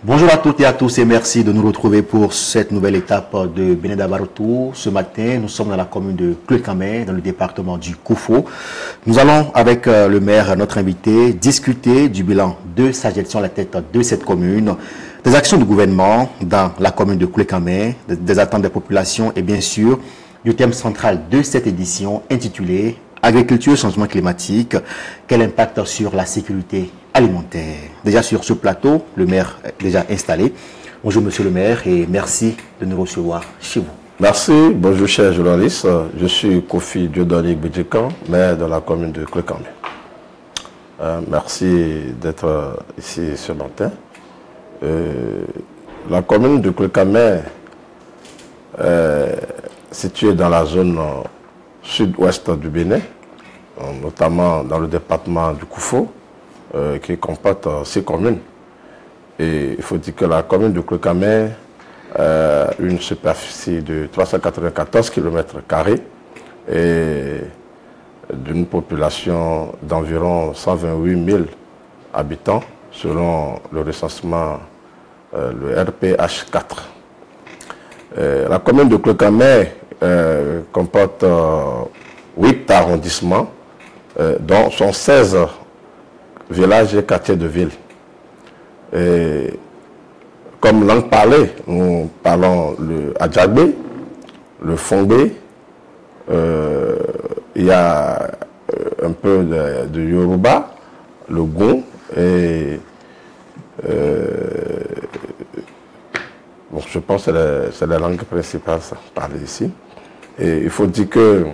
Bonjour à toutes et à tous et merci de nous retrouver pour cette nouvelle étape de Beneda Barotou. Ce matin, nous sommes dans la commune de Klekame, dans le département du Koufo. Nous allons, avec le maire, notre invité, discuter du bilan de sa gestion à la tête de cette commune, des actions du gouvernement dans la commune de Klekame, des attentes des populations et bien sûr du thème central de cette édition intitulé Agriculture, changement climatique, quel impact sur la sécurité alimentaire. Déjà sur ce plateau, le maire est déjà installé. Bonjour monsieur le maire et merci de nous recevoir chez vous. Merci, bonjour chers journalistes. Je suis Kofi Dieudonné Bidjikan, maire de la commune de Klekame. Merci d'être ici ce matin. La commune de Klekame est située dans la zone sud-ouest du Bénin, notamment dans le département du Koufo, qui comporte 6 communes. Et il faut dire que la commune de Klekame a une superficie de 394 km² et d'une population d'environ 128 000 habitants selon le recensement, le RPH 4. La commune de Klekame comporte 8 arrondissements, dont sont 16 villages et quartiers de ville. Et comme langue parlée, nous parlons le Adjagbe, le Fongbe, il y a un peu de Yoruba, le Gon, et bon, je pense que c'est la langue principale parlée ici. Et il faut dire que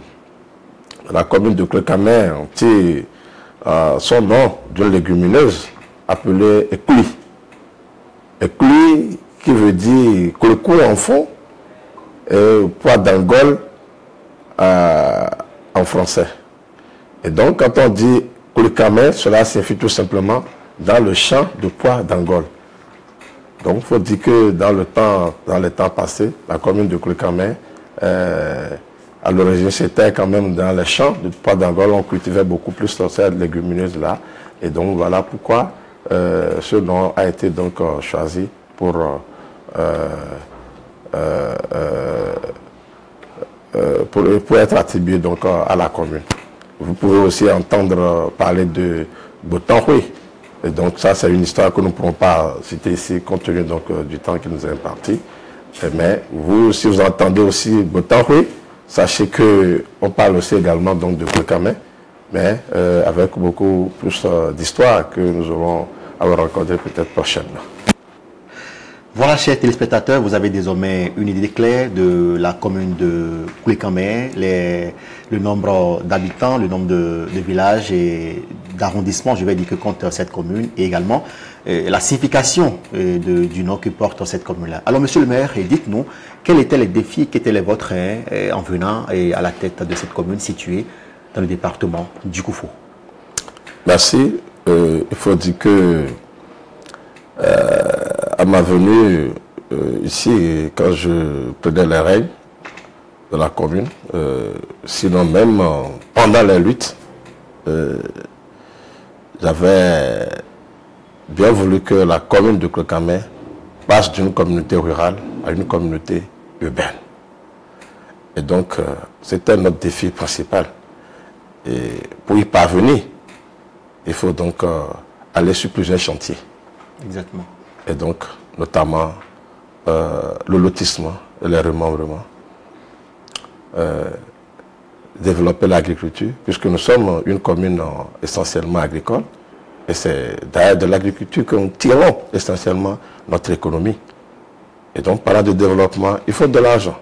la commune de Klekame tire son nom d'une légumineuse appelée Ekuli. Ekuli qui veut dire Klekou en fond et pois d'Angole en français. Et donc quand on dit Klekame, cela signifie tout simplement dans le champ de pois d'Angole. Donc il faut dire que dans les temps passés, la commune de Klekame, à l'origine c'était quand même dans les champs de pois d'Angole, on cultivait beaucoup plus cette légumineuse là. Et donc voilà pourquoi ce nom a été donc choisi pour être attribué donc à la commune. Vous pouvez aussi entendre parler de Botanhui. Et donc ça c'est une histoire que nous ne pourrons pas citer ici compte tenu donc du temps qui nous est imparti. Mais vous, si vous entendez aussi Botanhui, sachez qu'on parle aussi également donc de Klekame, mais avec beaucoup plus d'histoire que nous allons avoir rencontré peut-être prochainement. Voilà, chers téléspectateurs, vous avez désormais une idée claire de la commune de Klekame, le nombre d'habitants, le nombre de villages et d'arrondissements, je vais dire, que compte cette commune, et également la signification du nom que porte cette commune-là. Alors, monsieur le maire, dites-nous, quels étaient les défis qui étaient les vôtres en venant à la tête de cette commune située dans le département du Koufo? Merci. Il faut dire que à ma venue ici, quand je prenais les règles de la commune, sinon même pendant les luttes, j'avais bien voulu que la commune de Klekame passe d'une communauté rurale à une communauté urbaine. Et donc, c'était notre défi principal. Et pour y parvenir, il faut donc aller sur plusieurs chantiers. Exactement. Et donc, notamment, le lotissement et les remembrements. Développer l'agriculture, puisque nous sommes une commune essentiellement agricole. Et c'est d'ailleurs de l'agriculture que nous tirons essentiellement notre économie. Et donc, parlant de développement, il faut de l'argent.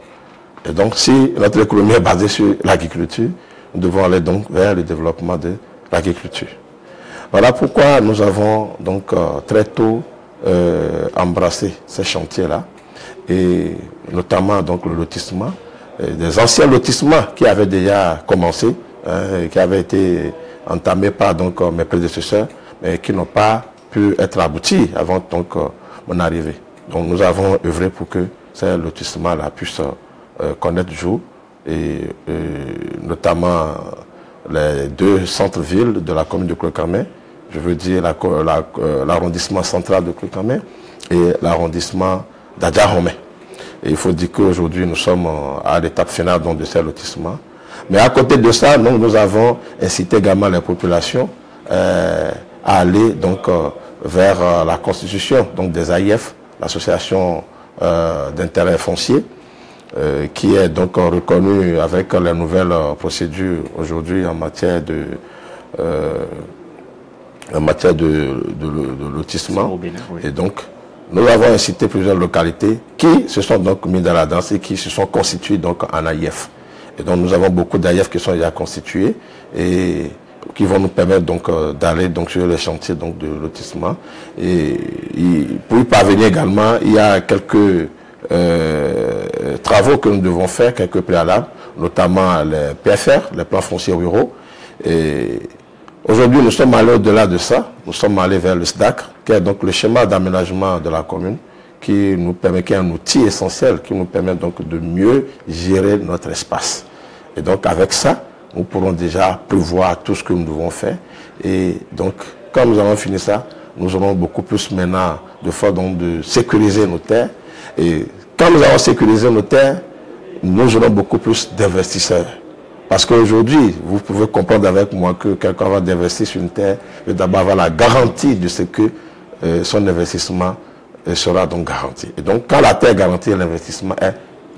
Et donc, si notre économie est basée sur l'agriculture, nous devons aller donc vers le développement de l'agriculture. Voilà pourquoi nous avons donc très tôt embrassé ces chantiers-là, et notamment donc le lotissement, des anciens lotissements qui avaient déjà commencé, qui avaient été entamés par donc mes prédécesseurs, mais qui n'ont pas pu être aboutis avant donc mon arrivée. Donc nous avons œuvré pour que ces lotissements-là puissent connaître jour, et notamment les 2 centres-villes de la commune de Klekame, je veux dire l'arrondissement central de Klekame et l'arrondissement d'Adjahomey. Et il faut dire qu'aujourd'hui, nous sommes à l'étape finale donc, de ces lotissements. Mais à côté de ça, nous avons incité également les populations à aller donc, vers la constitution donc, des AIF, l'association d'intérêt foncier, qui est donc reconnue avec les nouvelles procédures aujourd'hui en matière de lotissement. Et donc, nous avons incité plusieurs localités qui se sont donc mis dans la danse et qui se sont constituées donc en AIF. Et donc, nous avons beaucoup d'AIF qui sont déjà constitués et qui vont nous permettre donc d'aller donc sur les chantiers donc de lotissement. Et pour y parvenir également, il y a quelques travaux que nous devons faire, quelques préalables, notamment les PFR, les plans fonciers ruraux. Et aujourd'hui, nous sommes allés au-delà de ça. Nous sommes allés vers le SDAC, qui est donc le schéma d'aménagement de la commune, qui nous permet, qui est un outil essentiel, qui nous permet donc de mieux gérer notre espace. Et donc, avec ça, nous pourrons déjà prévoir tout ce que nous devons faire. Et donc, quand nous avons fini ça, nous aurons beaucoup plus maintenant de force donc de sécuriser nos terres. Et quand nous avons sécurisé nos terres, nous aurons beaucoup plus d'investisseurs. Parce qu'aujourd'hui, vous pouvez comprendre avec moi que quelqu'un va investir sur une terre, il doit d'abord avoir la garantie de ce que son investissement sera donc garanti. Et donc, quand la terre est garantie, l'investissement est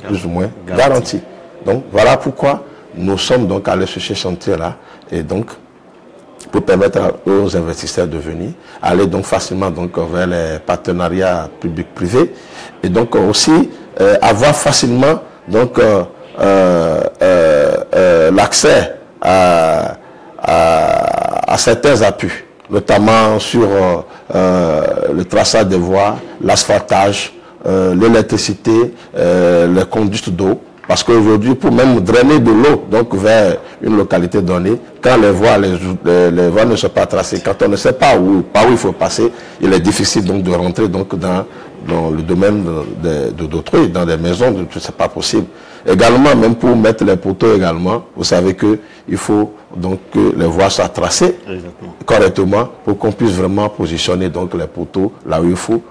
plus ou moins garanti. Donc, voilà pourquoi nous sommes donc allés sur ces chantiers-là. Et donc, pour permettre aux investisseurs de venir, aller donc facilement donc vers les partenariats publics-privés. Et donc aussi, avoir facilement donc l'accès à certains appuis, notamment sur le traçage des voies, l'asphaltage, l'électricité, les conduites d'eau. Parce qu'aujourd'hui, pour même drainer de l'eau donc vers une localité donnée, quand les voies ne sont pas tracées, quand on ne sait pas par où il faut passer, il est difficile donc de rentrer donc dans le domaine d'autrui, dans des maisons, c'est pas possible. Également, même pour mettre les poteaux également, vous savez que il faut donc que les voies soient tracées correctement pour qu'on puisse vraiment positionner donc les poteaux là où il faut.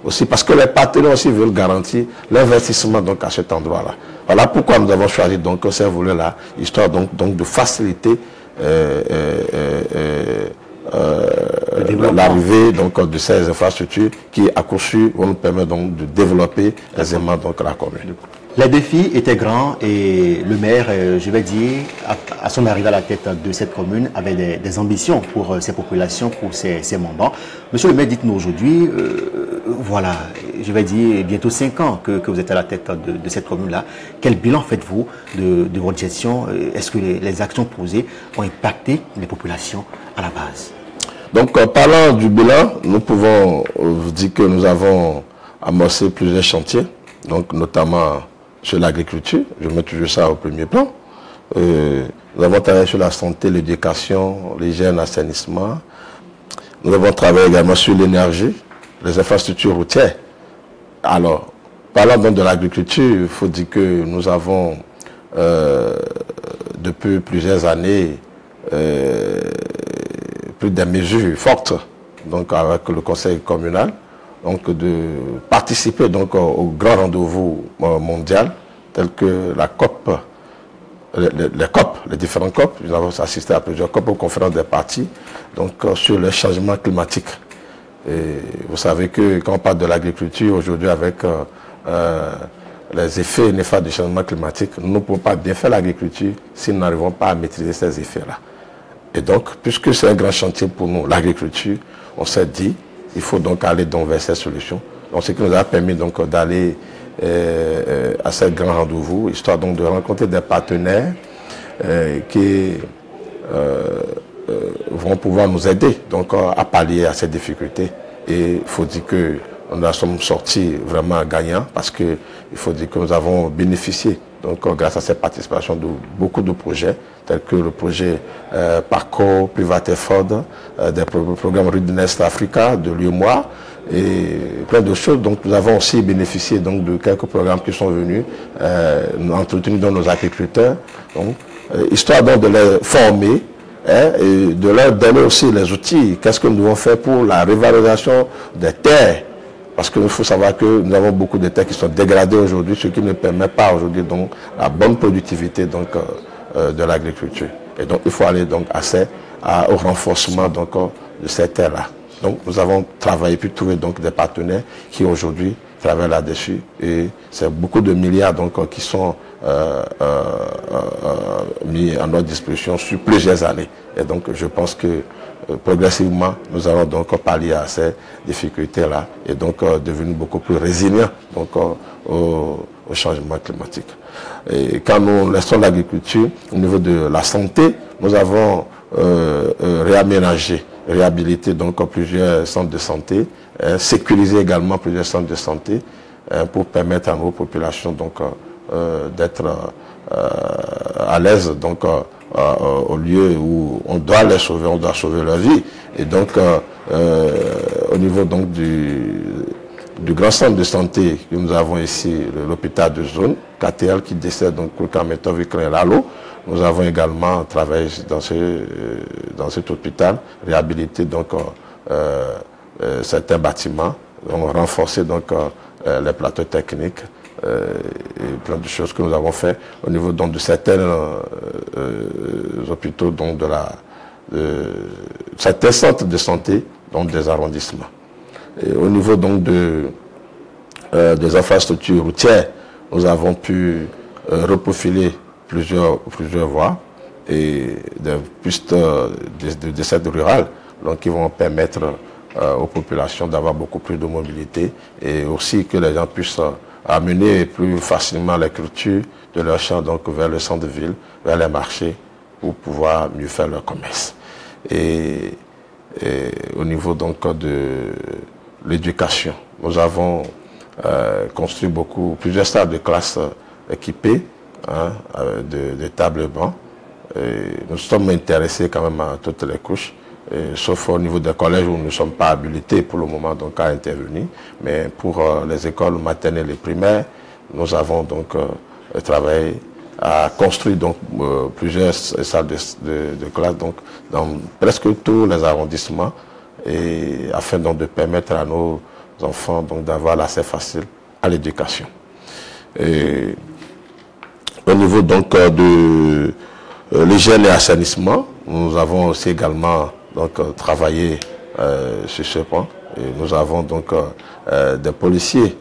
Aussi, parce que les partenaires aussi veulent garantir l'investissement donc à cet endroit-là. Voilà pourquoi nous avons choisi donc ces volets-là, histoire donc de faciliter l'arrivée donc de ces infrastructures qui à coup sûr vont nous permettre donc de développer aisément donc la commune. Les défis étaient grands et le maire, je vais dire, à son arrivée à la tête de cette commune, avait des ambitions pour ses populations, pour ses mandants. Monsieur le maire, dites-nous aujourd'hui, voilà, je vais dire, bientôt 5 ans que vous êtes à la tête de cette commune-là. Quel bilan faites-vous de votre gestion? Est-ce que les actions posées ont impacté les populations à la base? Donc, parlant du bilan, nous pouvons vous dire que nous avons amorcé plusieurs chantiers, donc notamment sur l'agriculture, je mets toujours ça au premier plan. Nous avons travaillé sur la santé, l'éducation, l'hygiène, l'assainissement. Nous avons travaillé également sur l'énergie, les infrastructures routières. Alors, parlant donc de l'agriculture, il faut dire que nous avons, depuis plusieurs années, pris des mesures fortes, donc avec le conseil communal, donc de participer donc au grand rendez-vous mondial tel que la COP, les différents COP. Nous avons assisté à plusieurs COP aux conférences des partis donc sur le changement climatique. Et vous savez que quand on parle de l'agriculture aujourd'hui avec les effets néfastes du changement climatique, nous ne pouvons pas bien faire l'agriculture si nous n'arrivons pas à maîtriser ces effets-là. Et donc, puisque c'est un grand chantier pour nous, l'agriculture, on s'est dit il faut donc aller donc vers ces solutions. Donc, ce qui nous a permis donc d'aller à ce grand rendez-vous, histoire donc de rencontrer des partenaires qui vont pouvoir nous aider donc à pallier à ces difficultés. Et il faut dire que nous en sommes sortis vraiment gagnants parce que il faut dire que nous avons bénéficié donc grâce à cette participation de beaucoup de projets tels que le projet Parcours Private Ford, des programmes Readiness Africa de l'UEMOA et plein de choses. Donc nous avons aussi bénéficié donc de quelques programmes qui sont venus entretenus dans nos agriculteurs, donc, histoire donc de les former et de leur donner aussi les outils. Qu'est-ce que nous devons faire pour la révalorisation des terres Parce qu'il faut savoir que nous avons beaucoup de terres qui sont dégradées aujourd'hui, ce qui ne permet pas aujourd'hui donc la bonne productivité donc, de l'agriculture. Et donc il faut aller donc au renforcement donc, de ces terres-là. Donc nous avons travaillé puis trouvé donc des partenaires qui aujourd'hui travaillent là-dessus. Et c'est beaucoup de milliards donc, qui sont mis à notre disposition sur plusieurs années. Et donc je pense que progressivement, nous allons donc pallier à ces difficultés-là et donc devenir beaucoup plus résilients donc, au changement climatique. Et quand nous laissons l'agriculture, au niveau de la santé, nous avons réhabilité donc plusieurs centres de santé, sécurisé également plusieurs centres de santé pour permettre à nos populations donc d'être à l'aise donc au lieu où on doit les sauver, on doit sauver leur vie. Et donc, au niveau donc du grand centre de santé que nous avons ici, l'hôpital de zone, KTL, qui décède donc Lalo, nous avons également travaillé dans cet hôpital, réhabilité donc certains bâtiments, renforcé donc les plateaux techniques, et plein de choses que nous avons fait au niveau donc de certains hôpitaux donc de certains centres de santé donc des arrondissements. Et au niveau donc des infrastructures routières, nous avons pu reprofiler plusieurs voies et des pistes de dessert rural donc qui vont permettre aux populations d'avoir beaucoup plus de mobilité et aussi que les gens puissent amener plus facilement les cultures de leurs champs donc vers le centre-ville, vers les marchés pour pouvoir mieux faire leur commerce. Et au niveau donc de l'éducation, nous avons construit plusieurs salles de classe équipées de tables bancs. Nous sommes intéressés quand même à toutes les couches. Sauf au niveau des collèges où nous ne sommes pas habilités pour le moment donc à intervenir. Mais pour les écoles maternelles et primaires, nous avons donc travaillé à construire donc plusieurs salles de classe donc, dans presque tous les arrondissements et afin donc de permettre à nos enfants donc d'avoir l'accès facile à l'éducation. Au niveau donc de l'hygiène et assainissement, nous avons aussi également donc travailler sur ce point. Et nous avons donc des policiers,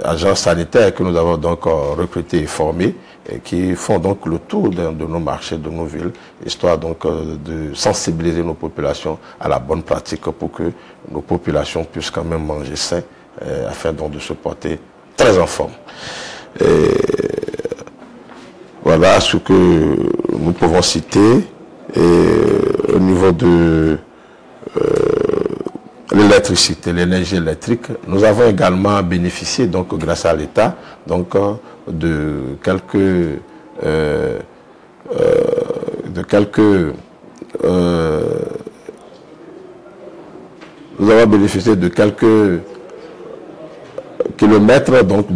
agents sanitaires que nous avons donc recrutés et formés et qui font donc le tour de nos marchés, de nos villes, histoire donc de sensibiliser nos populations à la bonne pratique pour que nos populations puissent quand même manger sain afin donc de se porter très en forme. Voilà ce que nous pouvons citer. Et au niveau de l'électricité, l'énergie électrique, nous avons également bénéficié, donc grâce à l'État, donc nous avons bénéficié de quelques kilomètres donc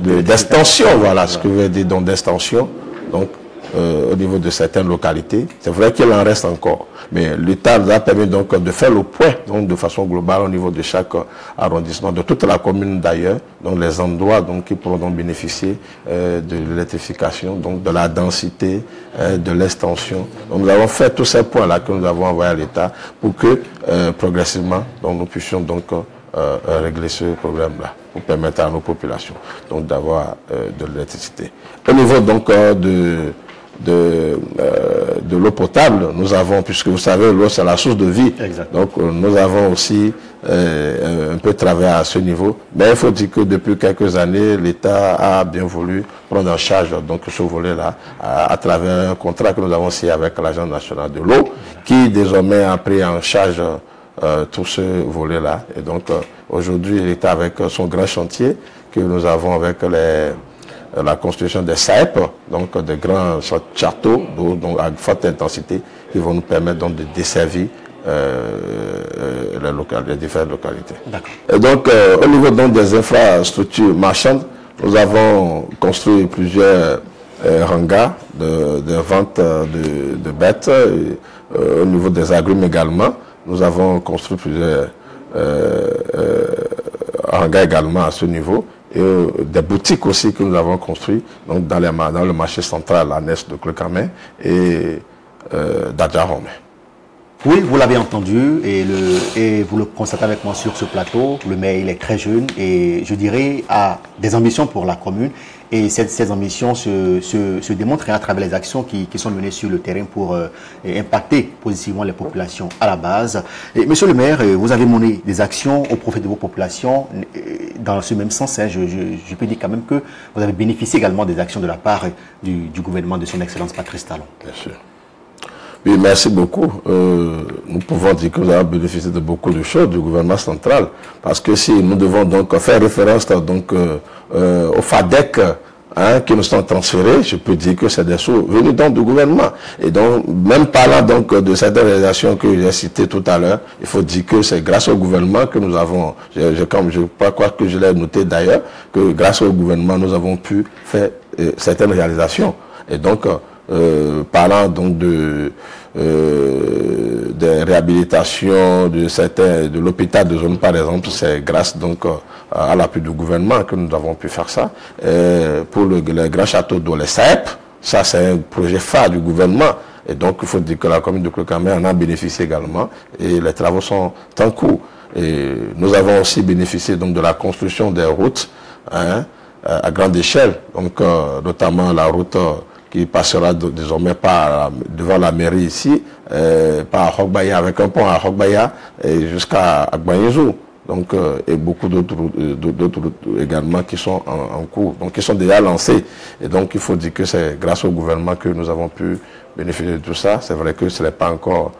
d'extension, voilà ce que je veux dire, donc d'extension, donc au niveau de certaines localités. C'est vrai qu'il en reste encore, mais l'État nous a permis donc de faire le point donc de façon globale au niveau de chaque arrondissement, de toute la commune d'ailleurs, donc les endroits donc qui pourront donc bénéficier de l'électrification, donc de la densité, de l'extension. Donc nous avons fait tous ces points là que nous avons envoyés à l'État pour que progressivement donc nous puissions donc régler ce problème-là, pour permettre à nos populations donc d'avoir de l'électricité. Au niveau donc de l'eau potable, nous avons, puisque vous savez, l'eau c'est la source de vie. Exactement. Donc nous avons aussi un peu travaillé à ce niveau. Mais il faut dire que depuis quelques années, l'État a bien voulu prendre en charge donc ce volet-là à travers un contrat que nous avons signé avec l'Agence nationale de l'eau, qui désormais a pris en charge tout ce volet-là. Et donc aujourd'hui, l'État avec son grand chantier que nous avons avec la construction des SAEP, donc des grands châteaux d'eau donc à forte intensité, qui vont nous permettre donc de desservir les différentes localités. Et donc au niveau donc des infrastructures marchandes, nous avons construit plusieurs hangars de vente de bêtes, au niveau des agrumes également. Nous avons construit plusieurs hangars également à ce niveau. Et des boutiques aussi que nous avons construites donc dans le marché central à l'est de Clocamé et d'Adjarome. Oui, vous l'avez entendu et vous le constatez avec moi sur ce plateau. Le maire, il est très jeune et je dirais a des ambitions pour la commune. Et ces ambitions se démontrent à travers les actions qui sont menées sur le terrain pour impacter positivement les populations à la base. Et, monsieur le maire, vous avez mené des actions au profit de vos populations. Dans ce même sens, hein, je peux dire quand même que vous avez bénéficié également des actions de la part du gouvernement de son Excellence Patrice Talon. Bien sûr. Oui, merci beaucoup. Nous pouvons dire que vous avez bénéficié de beaucoup de choses du gouvernement central, parce que si nous devons donc faire référence donc au FADEC qui nous sont transférés, je peux dire que c'est des sous venus donc du gouvernement. Et donc, même parlant donc de certaines réalisations que j'ai citées tout à l'heure, il faut dire que c'est grâce au gouvernement que nous avons, comme je crois que je l'ai noté d'ailleurs, que grâce au gouvernement nous avons pu faire certaines réalisations. Et donc, parlant donc des réhabilitations de l'hôpital de zone par exemple, c'est grâce donc à l'appui du gouvernement que nous avons pu faire ça. Pour le grand château d'eau, les SAEP, ça c'est un projet phare du gouvernement. Et donc il faut dire que la commune de Clocamé en a bénéficié également et les travaux sont en cours. Et nous avons aussi bénéficié donc de la construction des routes à grande échelle, donc notamment la route qui passera désormais devant la mairie ici, par Hogbaya, avec un pont à Hogbaya jusqu'à Agbayezou. Donc, et beaucoup d'autres routes également qui sont en cours, donc qui sont déjà lancées. Et donc, il faut dire que c'est grâce au gouvernement que nous avons pu bénéficier de tout ça. C'est vrai que ce n'est pas encore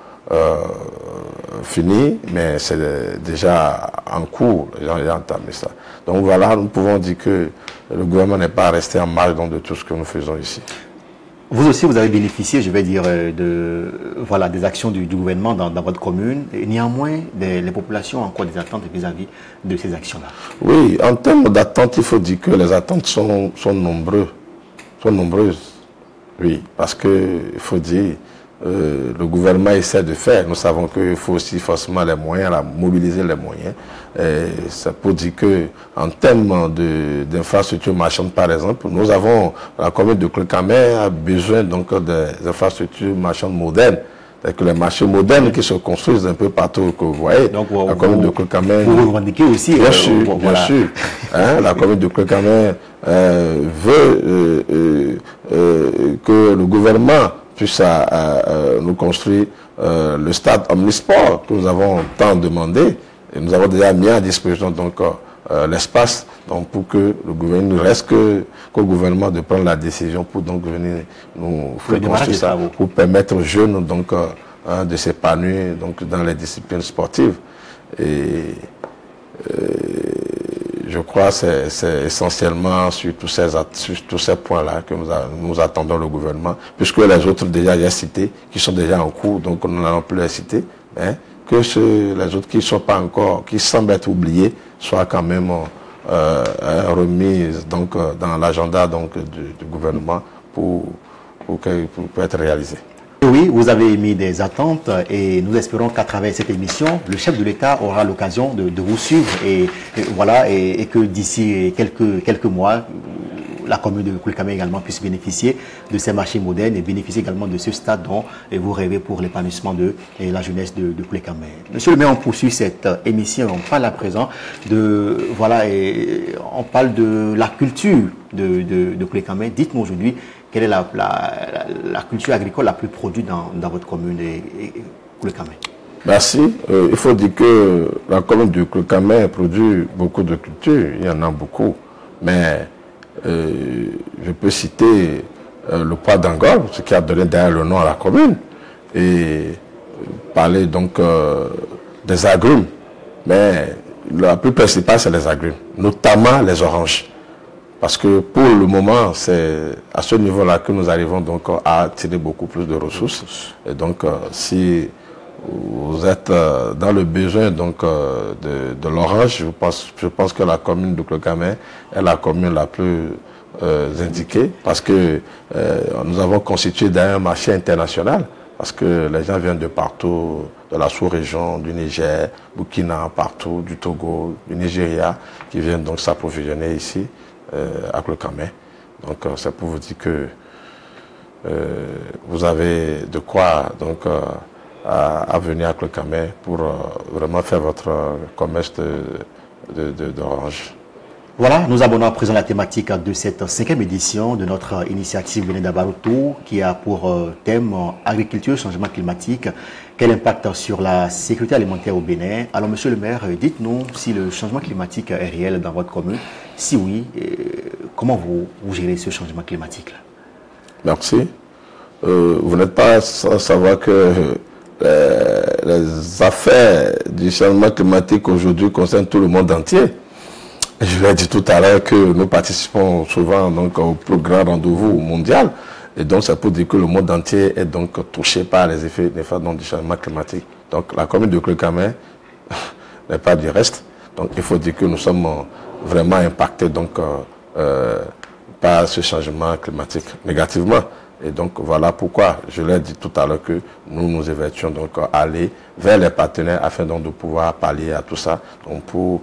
fini, mais c'est déjà en cours. Les gens ont entamé ça. Donc voilà, nous pouvons dire que le gouvernement n'est pas resté en marge de tout ce que nous faisons ici. Vous aussi, vous avez bénéficié, je vais dire, des actions du gouvernement dans votre commune. Et néanmoins, les populations ont encore des attentes vis-à-vis de ces actions-là. Oui, en termes d'attentes, il faut dire que les attentes sont nombreuses. Oui, parce qu'il faut dire, le gouvernement essaie de faire. Nous savons qu'il faut aussi forcément les moyens, mobiliser les moyens. Ça peut dire que en termes d'infrastructures marchandes, par exemple, nous avons, la commune de Clocamé a besoin donc des infrastructures marchandes modernes. C'est que les marchés modernes qui se construisent un peu partout que vous voyez. Donc, la commune de Clocamé, vous revendiquez aussi. Bien sûr, bien sûr. La commune de Clocamé veut que le gouvernement puisse nous construire le stade omnisport que nous avons tant demandé. Et nous avons déjà mis à disposition donc l'espace pour que le gouvernement, il ne reste qu'au gouvernement de prendre la décision pour donc venir nous construire ça, pour permettre aux jeunes donc de s'épanouir donc dans les disciplines sportives. Et je crois que c'est essentiellement sur tous ces points-là que nous attendons le gouvernement, puisque les autres déjà cités, qui sont déjà en cours, donc nous n'allons plus les citer, que les autres qui ne sont pas encore, qui semblent être oubliés, soient quand même remises donc, dans l'agenda du gouvernement pour être réalisés. Oui, vous avez émis des attentes et nous espérons qu'à travers cette émission, le chef de l'État aura l'occasion de vous suivre et que d'ici quelques mois, la commune de Clocamé également puisse bénéficier de ces marchés modernes et bénéficier également de ce stade dont vous rêvez pour l'épanouissement de la jeunesse de Clocamé. Monsieur le maire, on poursuit cette émission, on parle à présent on parle de la culture de Clocamé. Dites-moi aujourd'hui, quelle est la culture agricole la plus produite dans votre commune et Clocamé? Merci. Il faut dire que la commune de Clocamé produit beaucoup de cultures, il y en a beaucoup, mais je peux citer le pois d'Angole, ce qui a donné d'ailleurs le nom à la commune, et parler donc des agrumes. Mais la plus principale, c'est les agrumes, notamment les oranges. Parce que pour le moment, c'est à ce niveau-là que nous arrivons donc à attirer beaucoup plus de ressources. Et donc, si vous êtes dans le besoin donc, de l'orange, je pense que la commune de Clocamé est la commune la plus indiquée, parce que nous avons constitué d'ailleurs un marché international, parce que les gens viennent de partout de la sous-région, du Niger, Burkina, partout, du Togo, du Nigeria, qui viennent donc s'approvisionner ici à Clocamé. Donc c'est pour vous dire que vous avez de quoi donc à venir à Clocamé pour vraiment faire votre commerce d'orange. Voilà, nous abordons à présent la thématique de cette 5e édition de notre initiative Beneda Baroto qui a pour thème agriculture, changement climatique. Quel impact sur la sécurité alimentaire au Bénin? Alors, monsieur le maire, dites-nous si le changement climatique est réel dans votre commune. Si oui, comment vous gérez ce changement climatique-là? Merci. Vous n'êtes pas sans savoir que les affaires du changement climatique aujourd'hui concernent tout le monde entier. Je l'ai dit tout à l'heure que nous participons souvent donc, au plus grand rendez-vous mondial. Et donc, c'est pour dire que le monde entier est donc touché par les effets néfastes du changement climatique. Donc, la commune de Clocamé n'est pas du reste. Donc, il faut dire que nous sommes vraiment impactés donc, par ce changement climatique négativement. Et donc, voilà pourquoi je l'ai dit tout à l'heure que nous évertions donc aller vers les partenaires afin donc de pouvoir pallier à tout ça, donc pour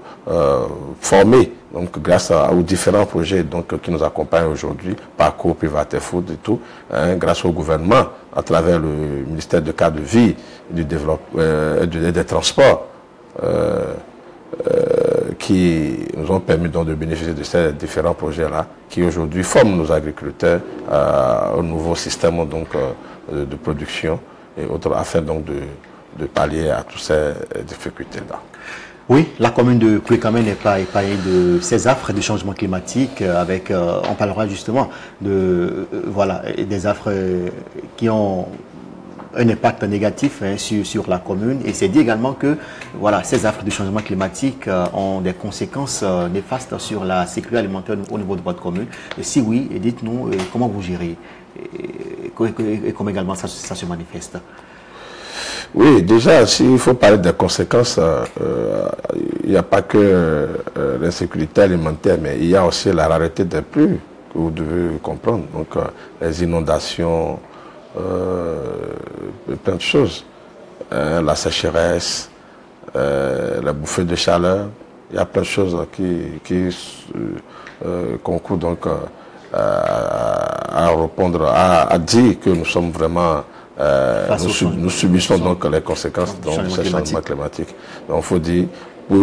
former, donc grâce aux différents projets donc qui nous accompagnent aujourd'hui, Parcours Privaté Food et tout, hein, grâce au gouvernement, à travers le ministère de cadre de vie, du développement, des transports, qui nous ont permis donc de bénéficier de ces différents projets-là, qui aujourd'hui forment nos agriculteurs au nouveau système donc, de production et autres, afin donc de pallier à toutes ces difficultés-là. Oui, la commune de Clocamé n'est pas épargnée de ces affres du changement climatique. Avec, on parlera justement de voilà, des affres qui ont un impact négatif hein, sur la commune. Et c'est dit également que voilà, ces affres du changement climatique ont des conséquences néfastes sur la sécurité alimentaire au niveau de votre commune. Et si oui, dites-nous comment vous gérez et comment également ça se manifeste. Oui, déjà, s'il faut parler des conséquences, il n'y a pas que l'insécurité alimentaire, mais il y a aussi la rareté des pluies que vous devez comprendre. Donc, les inondations, plein de choses. La sécheresse, la bouffée de chaleur, il y a plein de choses qui concourent donc à répondre, à dire que nous sommes vraiment, nous subissons donc les conséquences de ce changement climatique. Donc il faut dire, pour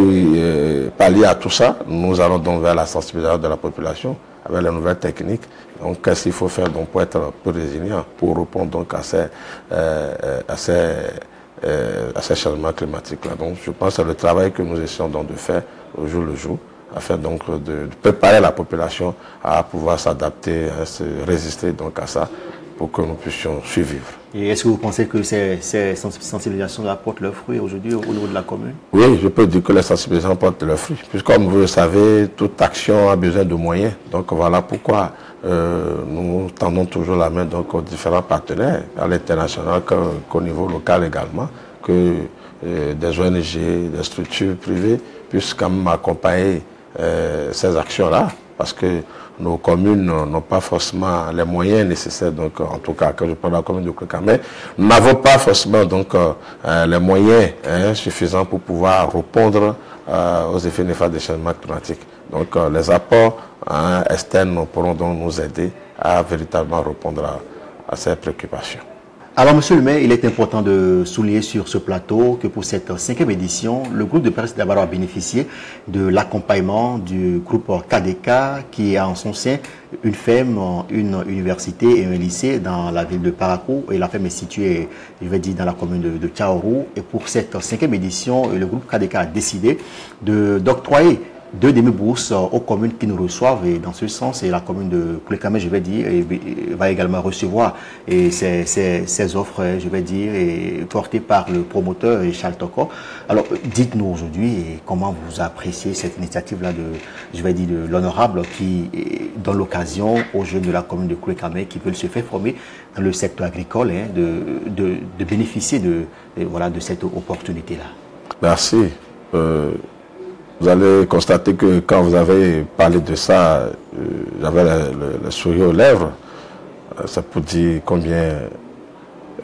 pallier à tout ça, nous allons donc vers la sensibilisation de la population avec les nouvelles techniques. Donc, qu'est-ce qu'il faut faire donc, pour être plus résilient, pour répondre donc à ces changements climatiques-là. Donc, je pense que c'est le travail que nous essayons donc de faire au jour le jour, afin donc de préparer la population à pouvoir s'adapter, à se résister donc à ça, pour que nous puissions survivre. Et est-ce que vous pensez que ces sensibilisations apportent leurs fruits aujourd'hui au niveau de la commune? Oui, je peux dire que les sensibilisations apportent leurs fruits. Puisque comme vous le savez, toute action a besoin de moyens. Donc voilà pourquoi nous tendons toujours la main donc, aux différents partenaires, à l'international qu'au niveau local également, que des ONG, des structures privées puissent quand même accompagner ces actions-là. Parce que nos communes n'ont pas forcément les moyens nécessaires, donc en tout cas, quand je parle de la commune de Clocamé, nous n'avons pas forcément donc les moyens suffisants pour pouvoir répondre aux effets néfastes des changements climatiques. Donc les apports externes pourront donc nous aider à véritablement répondre à ces préoccupations. Alors, monsieur le maire, il est important de souligner sur ce plateau que pour cette 5e édition, le groupe de presse d'Abaro a bénéficié de l'accompagnement du groupe KDK qui a en son sein une ferme, une université et un lycée dans la ville de Parakou. Et la ferme est située, je vais dire, dans la commune de Tchaourou. Et pour cette 5e édition, le groupe KDK a décidé d'octroyer 2 demi-bourses aux communes qui nous reçoivent, et dans ce sens, et la commune de Clocamé, je vais dire, va également recevoir ces offres, je vais dire, portées par le promoteur Charles Toko. Alors, dites-nous aujourd'hui comment vous appréciez cette initiative-là je vais dire, de l'honorable qui donne l'occasion aux jeunes de la commune de Clocamé qui veulent se faire former dans le secteur agricole de bénéficier de cette opportunité-là. Merci. Vous allez constater que quand vous avez parlé de ça, j'avais le sourire aux lèvres. C'est pour dire combien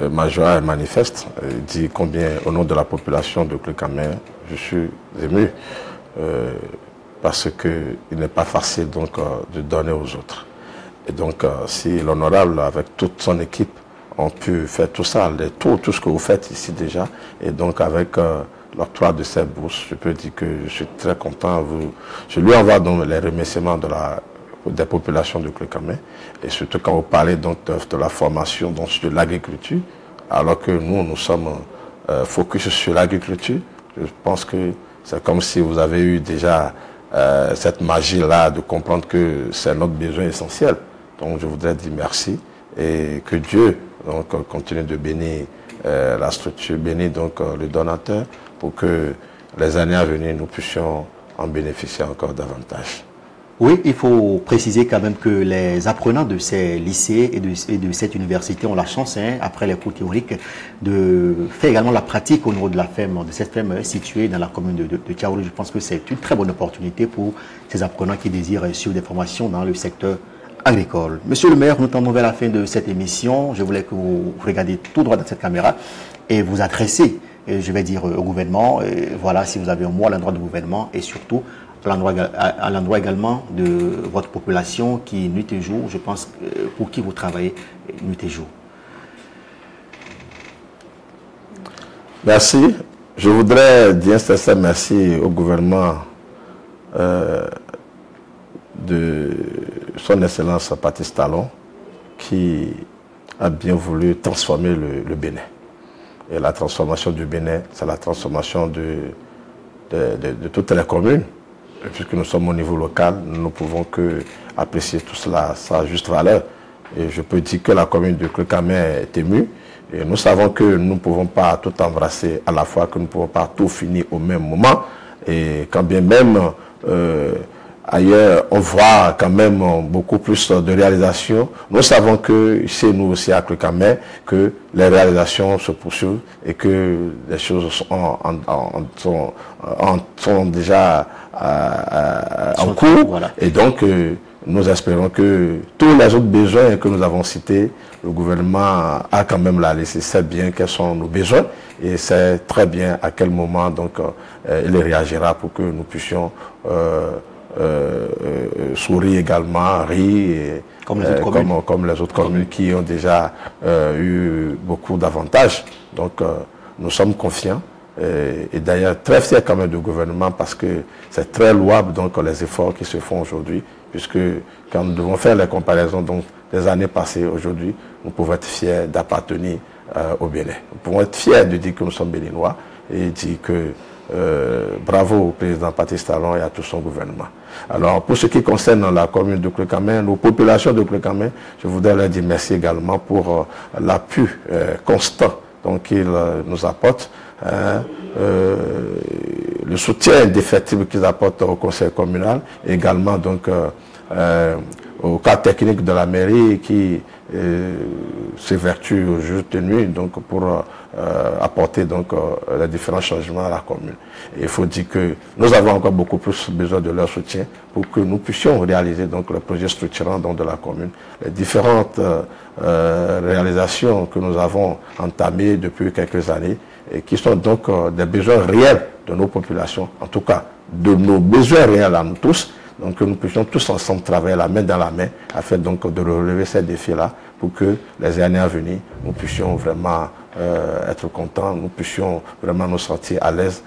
ma joie est manifeste. Je dis combien, au nom de la population de Clécamé, je suis ému parce qu'il n'est pas facile donc, de donner aux autres. Et donc, si l'honorable, avec toute son équipe, ont pu faire tout ça, tout ce que vous faites ici déjà, et donc avec l'octroi de cette bourse, je peux dire que je suis très content. Je lui envoie donc les remerciements des populations de Clécamé, et surtout quand vous parlez donc de la formation donc, de l'agriculture, alors que nous sommes focus sur l'agriculture. Je pense que c'est comme si vous avez eu déjà cette magie-là de comprendre que c'est notre besoin essentiel. Donc je voudrais dire merci et que Dieu donc, continue de bénir la structure, bénir donc le donateur pour que les années à venir nous puissions en bénéficier encore davantage. Oui, il faut préciser quand même que les apprenants de ces lycées et de cette université ont la chance, après les cours théoriques, de faire également la pratique au niveau de la ferme, de cette ferme située dans la commune de Tiaoulou. Je pense que c'est une très bonne opportunité pour ces apprenants qui désirent suivre des formations dans le secteur agricole. Monsieur le maire, nous tendons vers la fin de cette émission. Je voulais que vous regardiez tout droit dans cette caméra et vous adressez, je vais dire, au gouvernement. Voilà, si vous avez un mot à l'endroit du gouvernement et surtout à l'endroit également de votre population qui, nuit et jour, je pense, pour qui vous travaillez nuit et jour. Merci. Je voudrais dire un sincère merci au gouvernement de son Excellence Patrice Talon qui a bien voulu transformer le Bénin. Et la transformation du Bénin, c'est la transformation de toutes les communes. Et puisque nous sommes au niveau local, nous ne pouvons que apprécier tout cela à sa juste valeur. Et je peux dire que la commune de Clécamé est émue. Et nous savons que nous ne pouvons pas tout embrasser à la fois, que nous ne pouvons pas tout finir au même moment. Et quand bien même ailleurs, on voit quand même beaucoup plus de réalisations. Nous savons que chez nous aussi à Clécamé, que les réalisations se poursuivent et que les choses sont déjà en cours. Voilà. Et donc, nous espérons que tous les autres besoins que nous avons cités, le gouvernement a quand même la laissé, sait bien quels sont nos besoins et sait très bien à quel moment donc, il réagira pour que nous puissions sourire également, rire, comme les autres communes qui ont déjà eu beaucoup d'avantages. Donc nous sommes confiants et d'ailleurs très fiers quand même du gouvernement parce que c'est très louable donc les efforts qui se font aujourd'hui, puisque quand nous devons faire les comparaisons donc, des années passées aujourd'hui, nous pouvons être fiers d'appartenir au Bénin. Nous pouvons être fiers de dire que nous sommes béninois et dire que bravo au président Patrice Talon et à tout son gouvernement. Alors, pour ce qui concerne la commune de Clécamé, nos populations de Clécamé, je voudrais leur dire merci également pour l'appui constant qu'ils nous apportent, le soutien indéfectible qu'ils apportent au conseil communal, et également donc au cadre technique de la mairie qui s'évertue au jour de nuit donc pour apporter donc les différents changements à la commune. Et il faut dire que nous avons encore beaucoup plus besoin de leur soutien pour que nous puissions réaliser donc le projet structurant donc, de la commune, les différentes réalisations que nous avons entamées depuis quelques années et qui sont donc des besoins réels de nos populations, en tout cas de nos besoins réels à nous tous. Donc que nous puissions tous ensemble travailler la main dans la main afin donc de relever ces défis-là pour que les années à venir, nous puissions vraiment être contents, nous puissions vraiment nous sentir à l'aise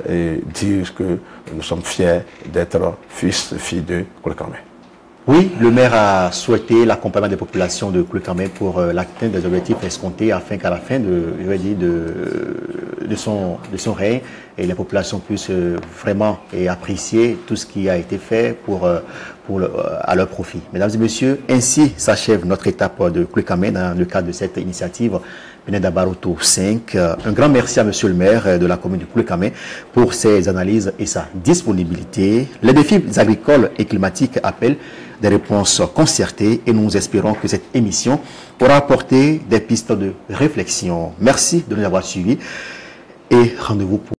et dire que nous sommes fiers d'être filles de Clécamé. Oui, le maire a souhaité l'accompagnement des populations de Clécamé pour l'atteinte des objectifs escomptés afin qu'à la fin de son règne, et les populations puissent vraiment apprécier tout ce qui a été fait à leur profit. Mesdames et messieurs, ainsi s'achève notre étape de Clécamé dans le cadre de cette initiative Beneda Baroto 5. Un grand merci à monsieur le maire de la commune de Clécamé pour ses analyses et sa disponibilité. Les défis agricoles et climatiques appellent des réponses concertées et nous espérons que cette émission aura apporté des pistes de réflexion. Merci de nous avoir suivis et rendez-vous pour